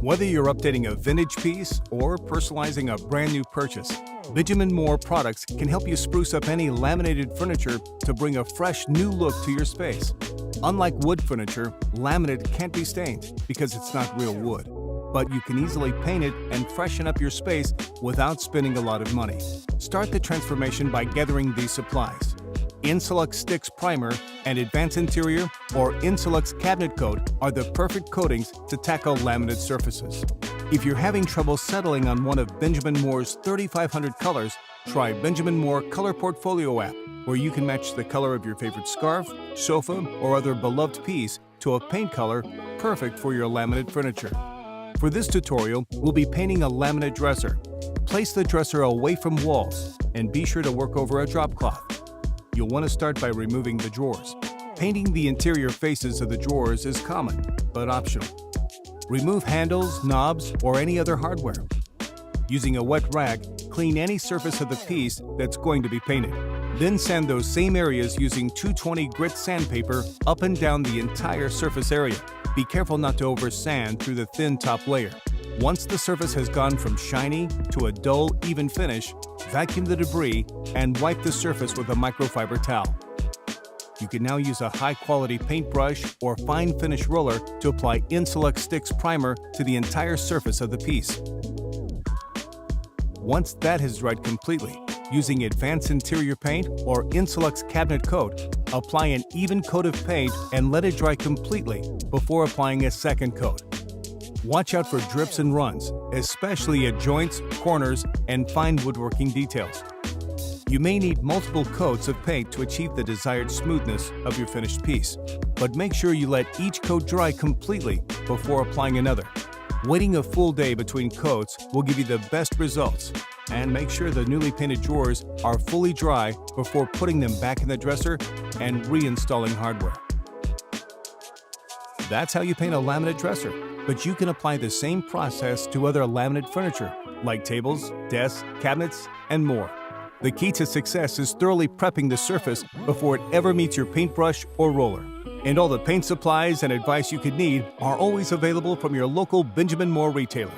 Whether you're updating a vintage piece or personalizing a brand new purchase, Benjamin Moore products can help you spruce up any laminated furniture to bring a fresh new look to your space. Unlike wood furniture, laminate can't be stained because it's not real wood, but you can easily paint it and freshen up your space without spending a lot of money. Start the transformation by gathering these supplies: Insulux Sticks Primer and Advanced Interior or Insulux Cabinet Coat are the perfect coatings to tackle laminate surfaces. If you're having trouble settling on one of Benjamin Moore's 3,500 colors, try Benjamin Moore Color Portfolio app, where you can match the color of your favorite scarf, sofa, or other beloved piece to a paint color perfect for your laminate furniture. For this tutorial, we'll be painting a laminate dresser. Place the dresser away from walls and be sure to work over a drop cloth. You'll want to start by removing the drawers. Painting the interior faces of the drawers is common, but optional. Remove handles, knobs, or any other hardware. Using a wet rag, clean any surface of the piece that's going to be painted. Then sand those same areas using 220 grit sandpaper up and down the entire surface area. Be careful not to over-sand through the thin top layer. Once the surface has gone from shiny to a dull, even finish, vacuum the debris and wipe the surface with a microfiber towel. You can now use a high-quality paintbrush or fine finish roller to apply Insulux Sticks Primer to the entire surface of the piece. Once that has dried completely, using Advanced Interior Paint or Insulux Cabinet Coat, apply an even coat of paint and let it dry completely before applying a second coat. Watch out for drips and runs, especially at joints, corners, and fine woodworking details. You may need multiple coats of paint to achieve the desired smoothness of your finished piece, but make sure you let each coat dry completely before applying another. Waiting a full day between coats will give you the best results, and make sure the newly painted drawers are fully dry before putting them back in the dresser and reinstalling hardware. That's how you paint a laminate dresser, but you can apply the same process to other laminate furniture like tables, desks, cabinets, and more. The key to success is thoroughly prepping the surface before it ever meets your paintbrush or roller. And all the paint supplies and advice you could need are always available from your local Benjamin Moore retailer.